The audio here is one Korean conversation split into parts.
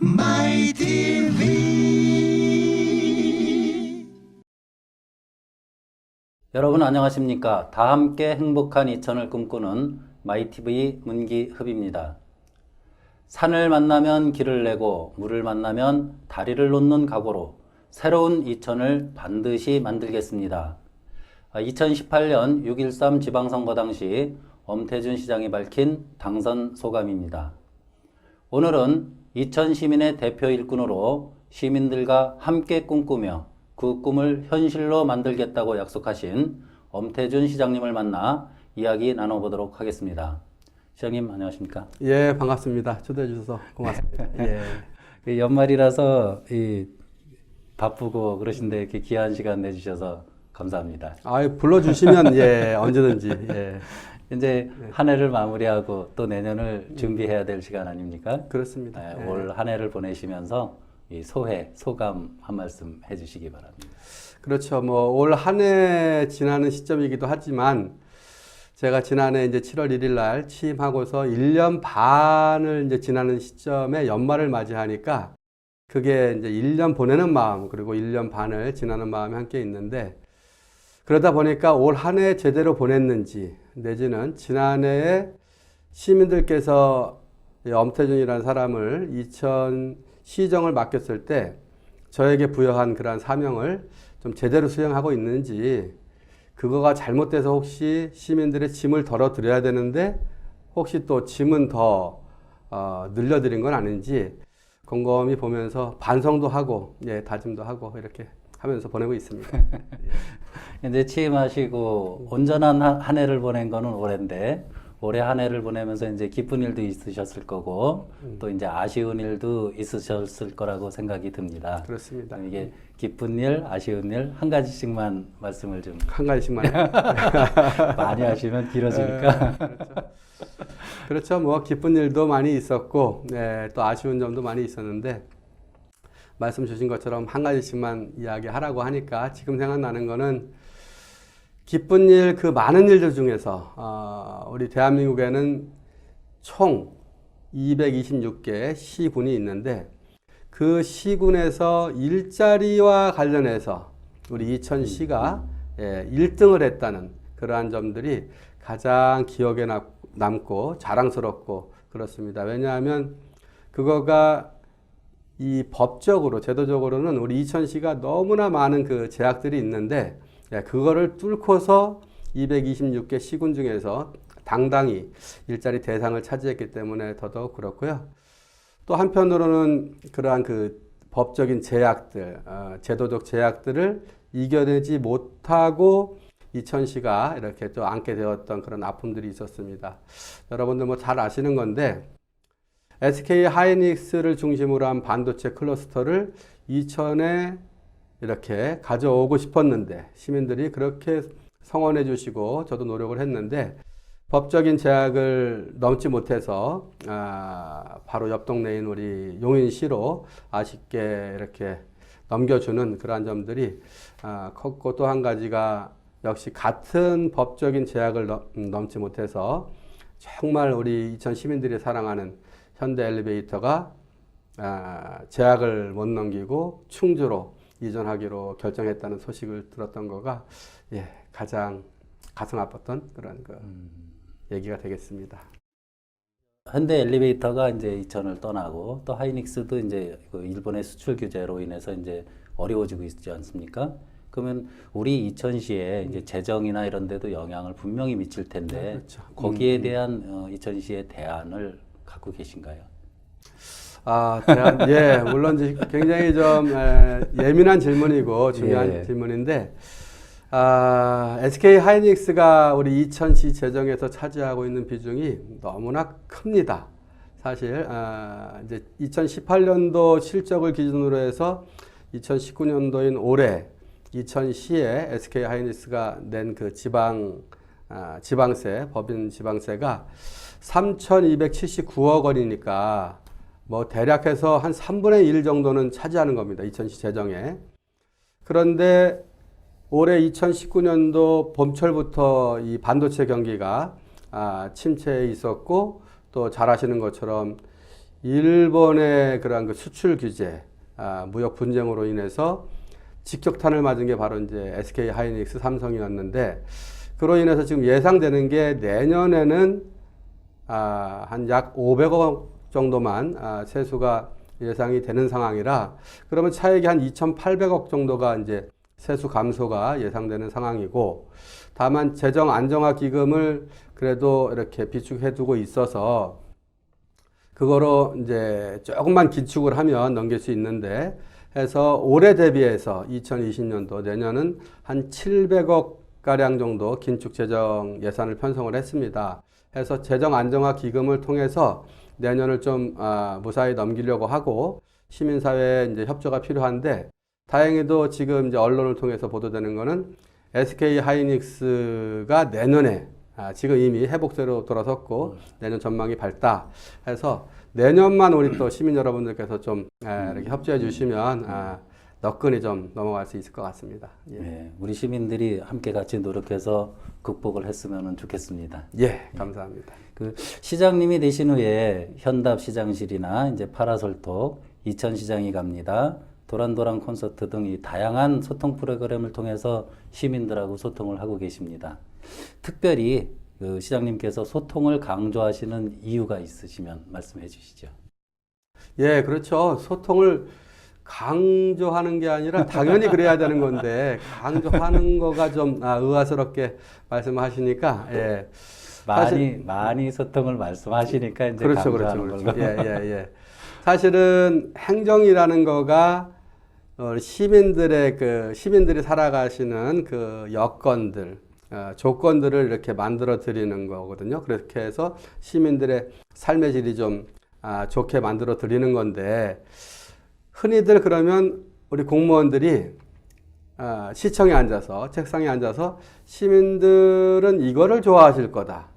My TV. 여러분 안녕하십니까? 다 함께 행복한 이천을 꿈꾸는 마이TV 문기흡입니다. 산을 만나면 길을 내고 물을 만나면 다리를 놓는 각오로 새로운 이천을 반드시 만들겠습니다. 2018년 6.13 지방선거 당시 엄태준 시장이 밝힌 당선 소감입니다. 오늘은 이천 시민의 대표 일꾼으로 시민들과 함께 꿈꾸며 그 꿈을 현실로 만들겠다고 약속하신 엄태준 시장님을 만나 이야기 나눠보도록 하겠습니다. 시장님 안녕하십니까? 예, 반갑습니다. 초대해 주셔서 고맙습니다. 예. 연말이라서 바쁘고 그러신데 이렇게 귀한 시간 내주셔서 감사합니다. 불러주시면 예, 언제든지. 예. 이제 한 해를 마무리하고 또 내년을 준비해야 될 시간 아닙니까? 그렇습니다. 올 한 해를 보내시면서 이 소회, 소감 한 말씀 해주시기 바랍니다. 그렇죠. 올 한 해 지나는 시점이기도 하지만 제가 지난해 이제 7월 1일 날 취임하고서 1년 반을 이제 지나는 시점에 연말을 맞이하니까 그게 이제 1년 보내는 마음 그리고 1년 반을 지나는 마음이 함께 있는데 그러다 보니까 올 한 해 제대로 보냈는지 내지는 지난해에 시민들께서 엄태준이라는 사람을 이천 시정을 맡겼을 때 저에게 부여한 그러한 사명을 좀 제대로 수행하고 있는지 그거가 잘못돼서 혹시 시민들의 짐을 덜어드려야 되는데 혹시 또 짐은 더 늘려드린 건 아닌지 곰곰이 보면서 반성도 하고 예, 다짐도 하고 이렇게 하면서 보내고 있습니다. 이제 취임하시고 온전한 한 해를 보낸 거는 올해인데 올해 한 해를 보내면서 이제 기쁜 일도 있으셨을 거고 또 이제 아쉬운 일도 있으셨을 거라고 생각이 듭니다. 그렇습니다. 이게 기쁜 일, 아쉬운 일 한 가지씩만 말씀을 좀 한 가지씩만 많이 하시면 길어지니까. 그렇죠. 기쁜 일도 많이 있었고 네, 또 아쉬운 점도 많이 있었는데 말씀 주신 것처럼 한 가지씩만 이야기하라고 하니까 지금 생각나는 거는 기쁜 일, 그 많은 일들 중에서 우리 대한민국에는 총 226개 시군이 있는데 그 시군에서 일자리와 관련해서 우리 이천시가 1등을 했다는 그러한 점들이 가장 기억에 남고 자랑스럽고 그렇습니다. 왜냐하면 그거가 이 법적으로 제도적으로는 우리 이천시가 너무나 많은 그 제약들이 있는데 그거를 뚫고서 226개 시군 중에서 당당히 일자리 대상을 차지했기 때문에 더더욱 그렇고요. 또 한편으로는 그러한 그 법적인 제약들, 제도적 제약들을 이겨내지 못하고 이천시가 이렇게 또 안게 되었던 그런 아픔들이 있었습니다. 여러분들 잘 아시는 건데 SK 하이닉스를 중심으로 한 반도체 클러스터를 이천에 이렇게 가져오고 싶었는데 시민들이 그렇게 성원해 주시고 저도 노력을 했는데 법적인 제약을 넘지 못해서 바로 옆 동네인 우리 용인시로 아쉽게 이렇게 넘겨주는 그러한 점들이 컸고 또 한 가지가 역시 같은 법적인 제약을 넘지 못해서 정말 우리 이천 시민들이 사랑하는 현대 엘리베이터가 제약을 못 넘기고 충주로 이전하기로 결정했다는 소식을 들었던 거가 가장 가슴 아팠던 그런 얘기가 되겠습니다. 현대 엘리베이터가 이제 이천을 떠나고 또 하이닉스도 이제 그 일본의 수출 규제로 인해서 이제 어려워지고 있지 않습니까? 그러면 우리 이천시에 이제 재정이나 이런 데도 영향을 분명히 미칠 텐데 그렇죠. 거기에 대한 이천시의 대안을 갖고 계신가요? 물론 굉장히 좀 예민한 질문이고 중요한 질문인데 SK 하이닉스가 우리 이천시 재정에서 차지하고 있는 비중이 너무나 큽니다. 사실 이제 2018년도 실적을 기준으로 해서 2019년도인 올해 이천시에 SK 하이닉스가 낸 그 지방세, 법인 지방세가 3,279억 원이니까 대략해서 한 3분의 1 정도는 차지하는 겁니다. 이천시 재정에. 그런데 올해 2019년도 봄철부터 이 반도체 경기가 침체에 있었고 또 잘 아시는 것처럼 일본의 그러한 그 수출 규제, 무역 분쟁으로 인해서 직격탄을 맞은 게 바로 이제 SK 하이닉스 삼성이었는데, 그로 인해서 지금 예상되는 게 내년에는 한 약 500억 정도만 세수가 예상이 되는 상황이라, 그러면 차액이 한 2,800억 정도가 이제 세수 감소가 예상되는 상황이고, 다만 재정 안정화 기금을 그래도 이렇게 비축해 두고 있어서 그거로 이제 조금만 기축을 하면 넘길 수 있는데, 해서 올해 대비해서 2020년도 내년은 한 700억 가량 정도 긴축 재정 예산을 편성을 했습니다. 해서 재정 안정화 기금을 통해서 내년을 좀 무사히 넘기려고 하고, 시민사회의 이제 협조가 필요한데, 다행히도 지금 이제 언론을 통해서 보도되는 거는 SK 하이닉스가 내년에 지금 이미 회복세로 돌아섰고 내년 전망이 밝다 해서 내년만 우리 또 시민 여러분들께서 좀 이렇게 협조해 주시면 너끈히 좀 넘어갈 수 있을 것 같습니다. 예, 네, 우리 시민들이 함께 같이 노력해서 극복을 했으면 좋겠습니다. 예, 감사합니다. 그 시장님이 되신 후에 현답 시장실이나 이제 파라솔톡, 이천시장이 갑니다, 도란도란 콘서트 등 이 다양한 소통 프로그램을 통해서 시민들하고 소통을 하고 계십니다. 특별히 그 시장님께서 소통을 강조하시는 이유가 있으시면 말씀해 주시죠. 예, 그렇죠. 소통을 강조하는 게 아니라 당연히 그래야 되는 건데, 강조하는 거가 좀 의아스럽게 말씀하시니까, 예. 많이 소통을 말씀하시니까 이제 그렇죠, 강조하는 그렇죠, 걸로. 그렇죠. 예, 예, 예. 사실은 행정이라는 거가 시민들이 살아가시는 그 여건들, 조건들을 이렇게 만들어 드리는 거거든요. 그렇게 해서 시민들의 삶의 질이 좀 좋게 만들어 드리는 건데, 흔히들 그러면 우리 공무원들이 시청에 앉아서, 책상에 앉아서 시민들은 이거를 좋아하실 거다,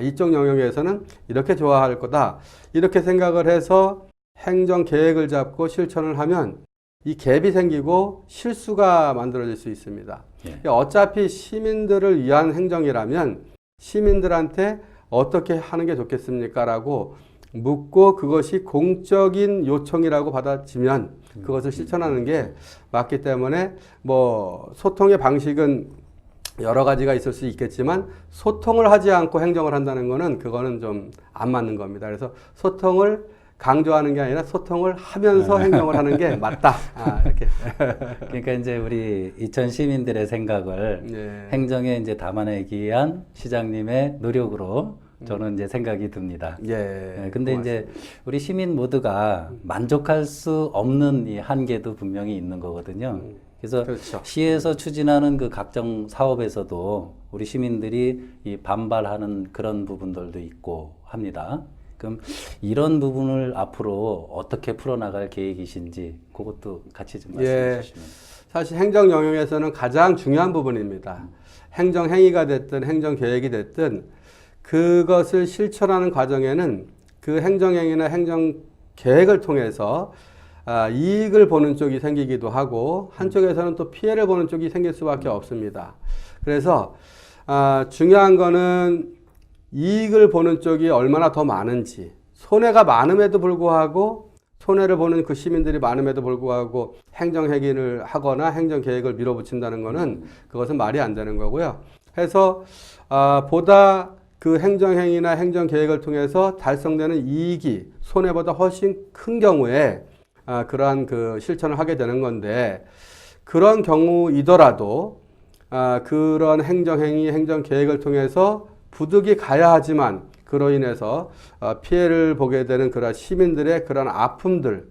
이쪽 영역에서는 이렇게 좋아할 거다, 이렇게 생각을 해서 행정 계획을 잡고 실천을 하면 이 갭이 생기고 실수가 만들어질 수 있습니다. 예. 어차피 시민들을 위한 행정이라면 시민들한테 어떻게 하는 게 좋겠습니까? 라고 묻고 그것이 공적인 요청이라고 받아지면 그것을 실천하는 게 맞기 때문에, 뭐 소통의 방식은 여러 가지가 있을 수 있겠지만 소통을 하지 않고 행정을 한다는 거는 그거는 좀 안 맞는 겁니다. 그래서 소통을 강조하는 게 아니라 소통을 하면서 행동을 하는 게 맞다. 이렇게. 그러니까 이제 우리 이천 시민들의 생각을 예. 행정에 이제 담아내기 위한 시장님의 노력으로 저는 이제 생각이 듭니다. 예. 네, 근데 이제 우리 시민 모두가 만족할 수 없는 이 한계도 분명히 있는 거거든요. 그래서 그렇죠. 시에서 추진하는 그 각종 사업에서도 우리 시민들이 이 반발하는 그런 부분들도 있고 합니다. 그럼 이런 부분을 앞으로 어떻게 풀어나갈 계획이신지 그것도 같이 좀 말씀해 주시면. 사실 행정 영역에서는 가장 중요한 부분입니다. 행정 행위가 됐든 행정 계획이 됐든 그것을 실천하는 과정에는 그 행정 행위나 행정 계획을 통해서 이익을 보는 쪽이 생기기도 하고 한쪽에서는 또 피해를 보는 쪽이 생길 수밖에 없습니다. 그래서 중요한 거는 이익을 보는 쪽이 얼마나 더 많은지, 손해가 많음에도 불구하고 손해를 보는 그 시민들이 많음에도 불구하고 행정 행위를 하거나 행정 계획을 밀어붙인다는 것은 그것은 말이 안 되는 거고요. 해서 보다 그 행정 행위나 행정 계획을 통해서 달성되는 이익이 손해보다 훨씬 큰 경우에 그러한 그 실천을 하게 되는 건데, 그런 경우이더라도 그런 행정 행위, 행정 계획을 통해서 부득이 가야 하지만 그로 인해서 피해를 보게 되는 그런 시민들의 그런 아픔들,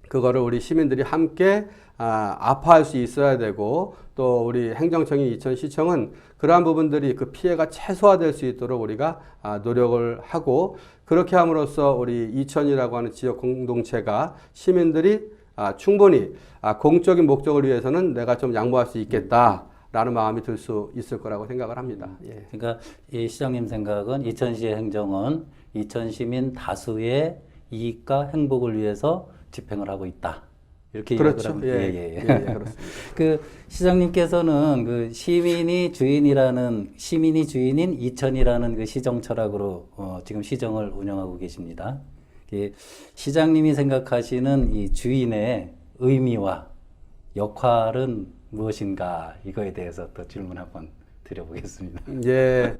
그거를 우리 시민들이 함께 아파할 수 있어야 되고, 또 우리 행정청이 이천시청은 그러한 부분들이 그 피해가 최소화될 수 있도록 우리가 노력을 하고, 그렇게 함으로써 우리 이천이라고 하는 지역 공동체가 시민들이 충분히 공적인 목적을 위해서는 내가 좀 양보할 수 있겠다 라는 마음이 들 수 있을 거라고 생각을 합니다. 예. 그러니까 이 시장님 생각은 이천시의 행정은 이천 시민 다수의 이익과 행복을 위해서 집행을 하고 있다. 이렇게 그렇죠. 이야기를 예. 예. 예, 그렇습니다. 그 시장님께서는 그 시민이 주인인 이천이라는 그 시정 철학으로 지금 시정을 운영하고 계십니다. 이게 시장님이 생각하시는 이 주인의 의미와 역할은 무엇인가 이거에 대해서 또 질문 한번 드려보겠습니다. 예,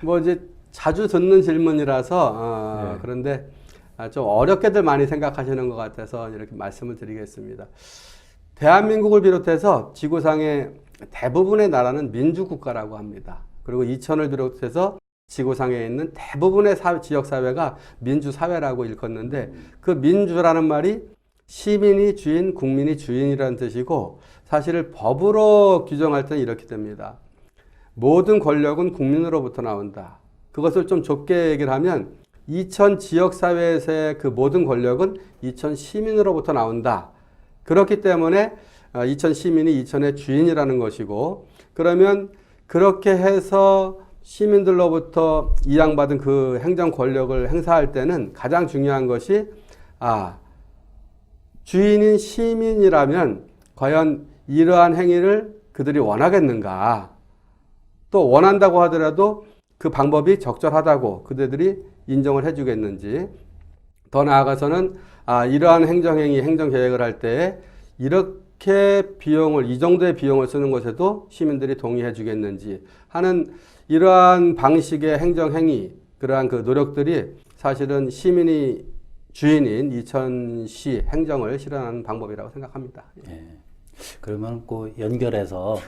뭐 이제 자주 듣는 질문이라서 네. 그런데 좀 어렵게들 많이 생각하시는 것 같아서 이렇게 말씀을 드리겠습니다. 대한민국을 비롯해서 지구상의 대부분의 나라는 민주국가라고 합니다. 그리고 이천을 비롯해서 지구상에 있는 대부분의 지역사회가 민주사회라고 일컫는데 그 민주라는 말이 시민이 주인, 국민이 주인이라는 뜻이고 사실 법으로 규정할 때는 이렇게 됩니다. 모든 권력은 국민으로부터 나온다. 그것을 좀 좁게 얘기를 하면 이천 지역사회에서의 그 모든 권력은 이천 시민으로부터 나온다. 그렇기 때문에 이천 시민이 이천의 주인이라는 것이고 그러면 그렇게 해서 시민들로부터 이양받은 그 행정 권력을 행사할 때는 가장 중요한 것이 주인인 시민이라면 과연 이러한 행위를 그들이 원하겠는가? 또 원한다고 하더라도 그 방법이 적절하다고 그들이 인정을 해주겠는지 더 나아가서는 이러한 행정행위, 행정계획을 할 때 이렇게 이 정도의 비용을 쓰는 것에도 시민들이 동의해 주겠는지 하는 이러한 방식의 행정행위, 그러한 그 노력들이 사실은 시민이 주인인 이천시 행정을 실현하는 방법이라고 생각합니다. 예. 그러면 그 연결해서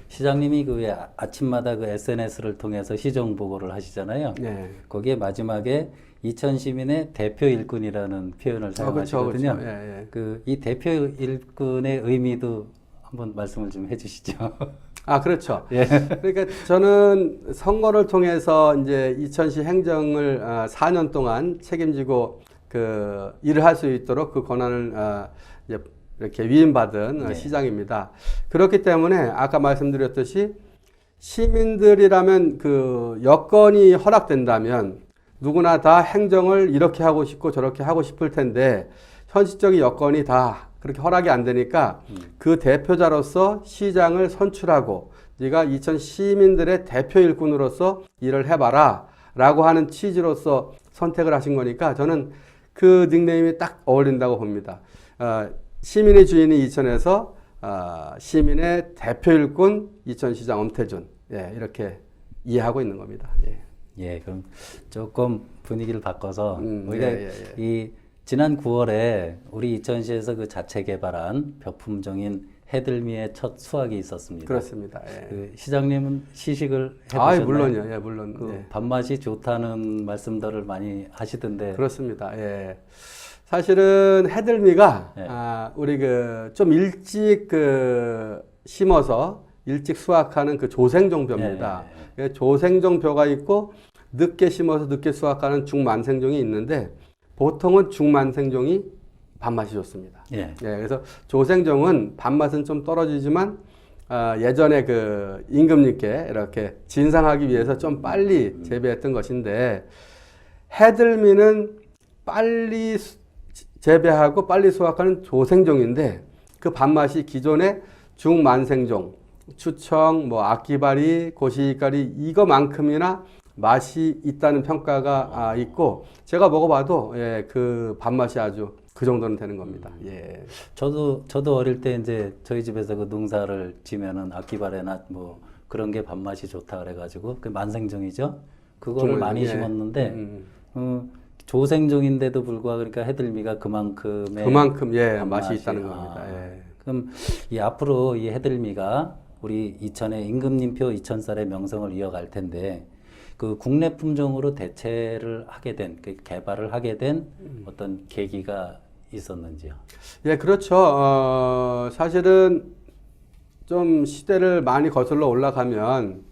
시장님이 그 왜 아침마다 그 SNS를 통해서 시정 보고를 하시잖아요. 네. 거기에 마지막에 이천 시민의 대표 일꾼이라는 표현을 사용하시거든요. 그렇죠. 예, 예. 이 대표 일꾼의 의미도 한번 말씀을 좀 해주시죠. 그렇죠. 예. 그러니까 저는 선거를 통해서 이제 이천시 행정을 4년 동안 책임지고 그 일을 할 수 있도록 그 권한을 이제 이렇게 위임받은 네. 시장입니다. 그렇기 때문에 아까 말씀드렸듯이 시민들이라면 그 여건이 허락된다면 누구나 다 행정을 이렇게 하고 싶고 저렇게 하고 싶을 텐데 현실적인 여건이 다 그렇게 허락이 안 되니까 그 대표자로서 시장을 선출하고 네가 이천 시민들의 대표 일꾼으로서 일을 해봐라 라고 하는 취지로서 선택을 하신 거니까 저는 그 닉네임이 딱 어울린다고 봅니다. 시민의 주인이 이천에서 시민의 대표 일꾼 이천시장 엄태준 이렇게 이해하고 있는 겁니다. 예, 그럼 조금 분위기를 바꿔서 우리가 이 지난 9월에 우리 이천시에서 그 자체 개발한 벽품종인 해들미의 첫 수확이 있었습니다. 그렇습니다. 그 시장님은 시식을 해보셨나요? 물론요. 물론. 그 밥맛이 좋다는 말씀들을 많이 하시던데. 그렇습니다. 사실은 해들미가 예. 우리 그 좀 일찍 그 심어서 일찍 수확하는 그 조생종벼입니다. 조생종벼가 있고 늦게 심어서 늦게 수확하는 중만생종이 있는데 보통은 중만생종이 밥맛이 좋습니다. 그래서 조생종은 밥맛은 좀 떨어지지만 예전에 그 임금님께 이렇게 진상하기 위해서 좀 빨리 재배했던 것인데 해들미는 빨리 재배하고 빨리 수확하는 조생종인데 그 밥맛이 기존의 중만생종, 추청, 악기바리, 고시가리 이거만큼이나 맛이 있다는 평가가 있고 제가 먹어봐도 그 밥맛이 아주 그 정도는 되는 겁니다. 저도 어릴 때 이제 저희 집에서 그 농사를 지면은 아끼바레나 그런 게 밥맛이 좋다 그래가지고 그 만생종이죠. 그거를 많이 심었는데 조생종인데도 불구하고 그러니까 해들미가 그만큼 맛이 있다는 겁니다. 그럼 이 앞으로 이 해들미가 우리 이천의 임금님표 이천쌀의 명성을 이어갈 텐데 그 국내 품종으로 대체를 하게 된, 그 개발을 하게 된 어떤 계기가 있었는지요? 그렇죠. 사실은 좀 시대를 많이 거슬러 올라가면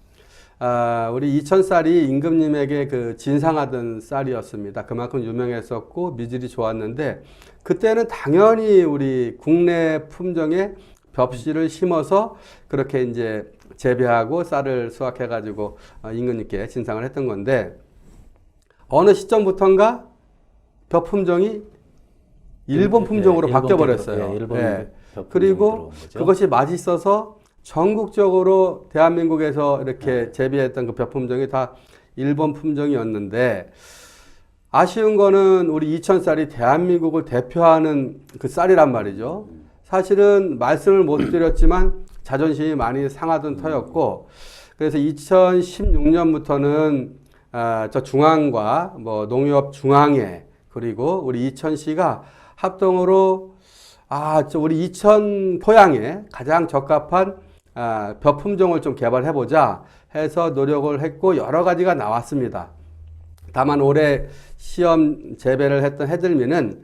우리 이천쌀이 임금님에게 그 진상하던 쌀이었습니다. 그만큼 유명했었고 미질이 좋았는데 그때는 당연히 우리 국내 품종의 벽씨를 심어서 그렇게 이제 재배하고 쌀을 수확해가지고 임금님께 진상을 했던 건데 어느 시점부터인가 벽 품종이 일본 품종으로 바뀌어버렸어요. 그리고 그것이 맛있어서 전국적으로 대한민국에서 이렇게 재배했던 그 벽 품종이 다 일본 품종이었는데 아쉬운 거는 우리 이천쌀이 대한민국을 대표하는 그 쌀이란 말이죠. 사실은 말씀을 못 드렸지만 자존심이 많이 상하던 터였고, 그래서 2016년부터는 저 중앙과 뭐 농협 중앙회 그리고 우리 이천시가 합동으로 우리 이천 포양에 가장 적합한 벼 품종을 좀 개발해보자 해서 노력을 했고 여러 가지가 나왔습니다. 다만 올해 시험 재배를 했던 해들미는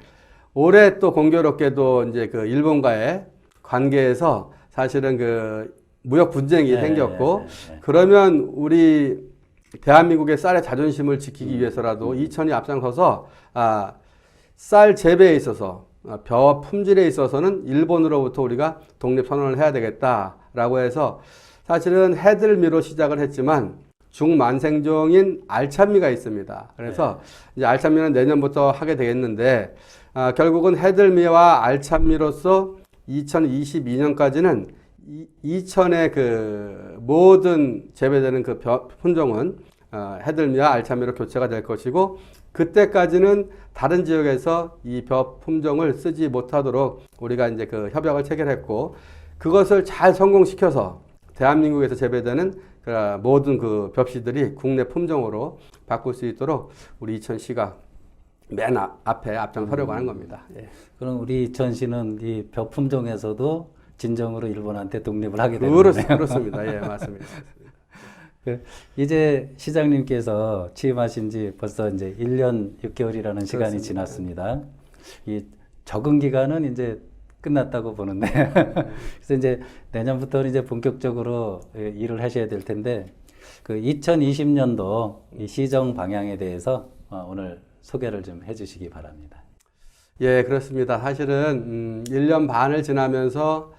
올해 또 공교롭게도 이제 그 일본과의 관계에서 사실은 그 무역 분쟁이 생겼고 그러면 우리 대한민국의 쌀의 자존심을 지키기 위해서라도 이천이 앞장서서 쌀 재배에 있어서 벼 품질에 있어서는 일본으로부터 우리가 독립 선언을 해야 되겠다라고 해서 사실은 해들미로 시작을 했지만 중만생종인 알참미가 있습니다. 그래서 이제 알참미는 내년부터 하게 되겠는데 결국은 해들미와 알참미로서 2022년까지는 이천의 그 모든 재배되는 그 벼 품종은 해들미와 알참미로 교체가 될 것이고 그때까지는 다른 지역에서 이 벼 품종을 쓰지 못하도록 우리가 이제 그 협약을 체결했고 그것을 잘 성공시켜서 대한민국에서 재배되는 모든 그 벽시들이 국내 품종으로 바꿀 수 있도록 우리 이천시가 맨 앞에 앞장서려고 하는 겁니다. 예. 그럼 우리 이천시는 이 벼 품종에서도 진정으로 일본한테 독립을 하게 되네요. 그렇습니다. 예, 맞습니다. 이제 시장님께서 취임하신 지 벌써 이제 1년 6개월이라는 시간이 그렇습니다. 지났습니다. 이 적응 기간은 이제 끝났다고 보는데 그래서 이제 내년부터는 이제 본격적으로 일을 하셔야 될 텐데 그 2020년도 이 시정 방향에 대해서 오늘 소개를 좀 해주시기 바랍니다. 예, 그렇습니다. 사실은 1년 반을 지나면서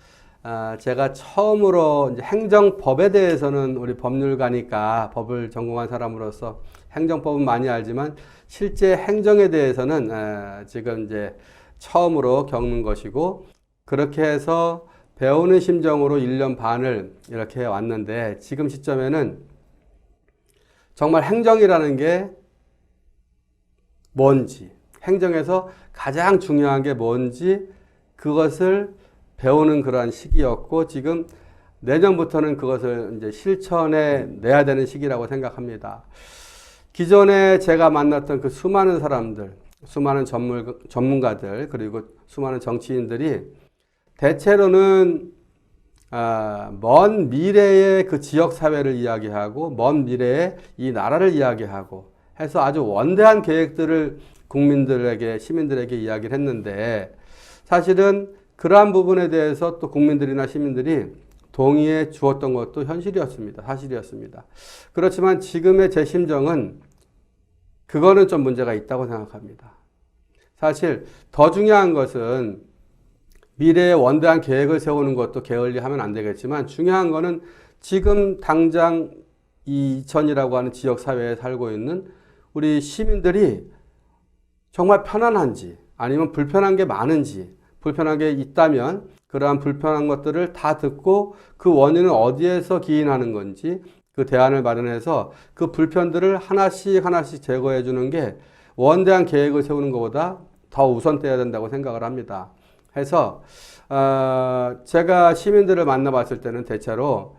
제가 처음으로 이제 행정법에 대해서는 우리 법률가니까 법을 전공한 사람으로서 행정법은 많이 알지만 실제 행정에 대해서는 지금 이제 처음으로 겪는 것이고 그렇게 해서 배우는 심정으로 1년 반을 이렇게 왔는데 지금 시점에는 정말 행정이라는 게 뭔지, 행정에서 가장 중요한 게 뭔지 그것을 배우는 그러한 시기였고 지금 내년부터는 그것을 이제 실천해 내야 되는 시기라고 생각합니다. 기존에 제가 만났던 그 수많은 사람들, 수많은 전문가들 그리고 수많은 정치인들이 대체로는 먼 미래의 그 지역 사회를 이야기하고 먼 미래의 이 나라를 이야기하고 해서 아주 원대한 계획들을 국민들에게 시민들에게 이야기를 했는데 사실은 그러한 부분에 대해서 또 국민들이나 시민들이 동의해 주었던 것도 현실이었습니다. 사실이었습니다. 그렇지만 지금의 제 심정은 그거는 좀 문제가 있다고 생각합니다. 사실 더 중요한 것은 미래의 원대한 계획을 세우는 것도 게을리하면 안 되겠지만 중요한 거는 지금 당장 이 이천이라고 하는 지역 사회에 살고 있는 우리 시민들이 정말 편안한지 아니면 불편한 게 많은지 불편한 게 있다면 그러한 불편한 것들을 다 듣고 그 원인은 어디에서 기인하는 건지 그 대안을 마련해서 그 불편들을 하나씩 제거해 주는 게 원대한 계획을 세우는 것보다 더 우선돼야 된다고 생각을 합니다. 해서 제가 시민들을 만나봤을 때는 대체로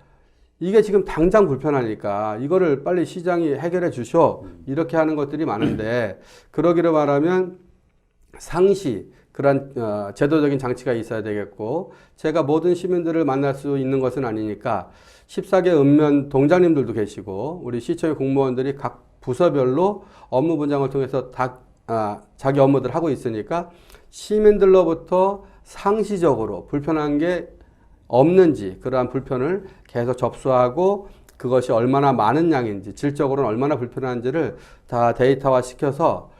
이게 지금 당장 불편하니까 이거를 빨리 시장이 해결해 주셔 이렇게 하는 것들이 많은데 그러기를 바라면 상시 그런 제도적인 장치가 있어야 되겠고 제가 모든 시민들을 만날 수 있는 것은 아니니까 14개 읍면 동장님들도 계시고 우리 시청의 공무원들이 각 부서별로 업무 분장을 통해서 자기 업무들 하고 있으니까 시민들로부터 상시적으로 불편한 게 없는지 그러한 불편을 계속 접수하고 그것이 얼마나 많은 양인지 질적으로는 얼마나 불편한지를 다 데이터화 시켜서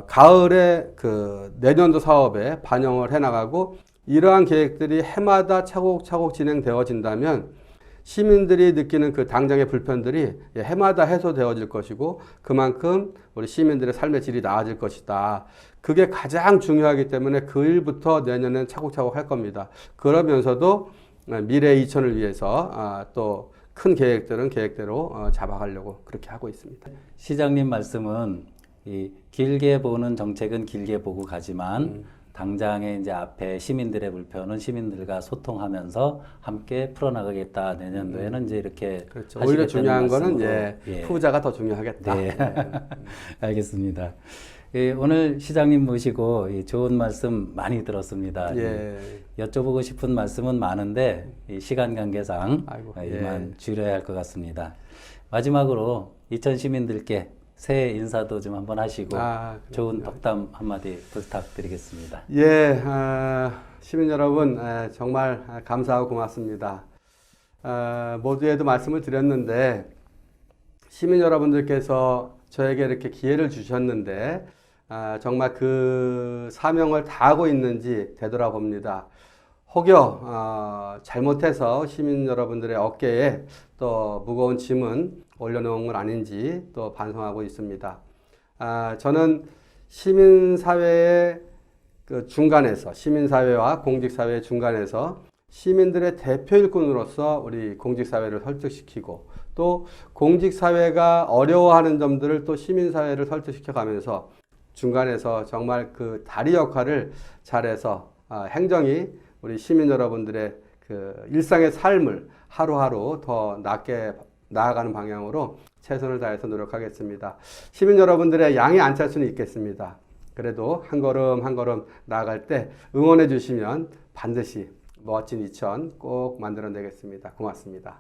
가을에 그 내년도 사업에 반영을 해나가고 이러한 계획들이 해마다 차곡차곡 진행되어진다면 시민들이 느끼는 그 당장의 불편들이 해마다 해소되어질 것이고 그만큼 우리 시민들의 삶의 질이 나아질 것이다. 그게 가장 중요하기 때문에 그 일부터 내년엔 차곡차곡 할 겁니다. 그러면서도 미래 이천을 위해서 또 큰 계획들은 계획대로 잡아가려고 그렇게 하고 있습니다. 시장님 말씀은 이 길게 보는 정책은 길게 보고 가지만 당장에 이제 앞에 시민들의 불편은 시민들과 소통하면서 함께 풀어나가겠다. 내년도에는 이제 이렇게 그렇죠. 오히려 하시겠다는 중요한 거는 말씀으로. 후자가 더 중요하겠다. 네. 알겠습니다. 오늘 시장님 모시고 좋은 말씀 많이 들었습니다. 예. 여쭤보고 싶은 말씀은 많은데 이 시간 관계상 아이고, 이만 줄여야 할 것 같습니다. 마지막으로 이천 시민들께 새해 인사도 좀 한번 하시고 좋은 덕담 한마디 부탁드리겠습니다. 예, 시민 여러분 정말 감사하고 고맙습니다. 모두에도 말씀을 드렸는데 시민 여러분들께서 저에게 이렇게 기회를 주셨는데 정말 그 사명을 다하고 있는지 되돌아봅니다. 혹여 잘못해서 시민 여러분들의 어깨에 또 무거운 짐은 올려놓은 건 아닌지 또 반성하고 있습니다. 저는 시민사회의 그 중간에서, 시민사회와 공직사회의 중간에서 시민들의 대표 일꾼으로서 우리 공직사회를 설득시키고 또 공직사회가 어려워하는 점들을 또 시민사회를 설득시켜 가면서 중간에서 정말 그 다리 역할을 잘해서 행정이 우리 시민 여러분들의 그 일상의 삶을 하루하루 더 낫게 나아가는 방향으로 최선을 다해서 노력하겠습니다. 시민 여러분들의 양해 안 찰 수는 있겠습니다. 그래도 한 걸음 한 걸음 나아갈 때 응원해 주시면 반드시 멋진 이천 꼭 만들어내겠습니다. 고맙습니다.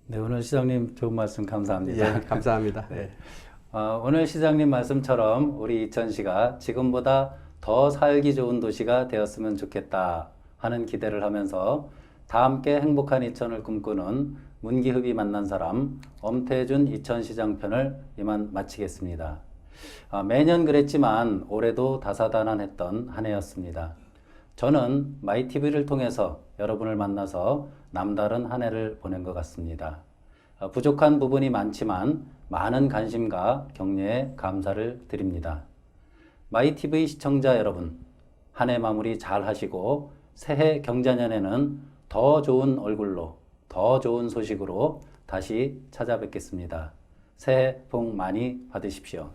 네, 오늘 시장님 좋은 말씀 감사합니다. 예, 감사합니다. 네. 오늘 시장님 말씀처럼 우리 이천시가 지금보다 더 살기 좋은 도시가 되었으면 좋겠다 하는 기대를 하면서 다 함께 행복한 이천을 꿈꾸는 문기흡이 만난 사람 엄태준 이천시장 편을 이만 마치겠습니다. 매년 그랬지만 올해도 다사다난했던 한 해였습니다. 저는 마이TV를 통해서 여러분을 만나서 남다른 한 해를 보낸 것 같습니다. 부족한 부분이 많지만 많은 관심과 격려에 감사를 드립니다. 마이TV 시청자 여러분, 한 해 마무리 잘 하시고 새해 경자년에는 더 좋은 얼굴로 더 좋은 소식으로 다시 찾아뵙겠습니다. 새해 복 많이 받으십시오.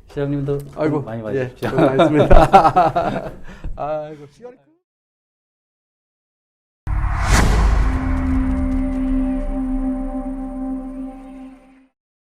시장님도 아이고, 많이 받으십시오. 예, 고맙습니다. 아이고, 시간이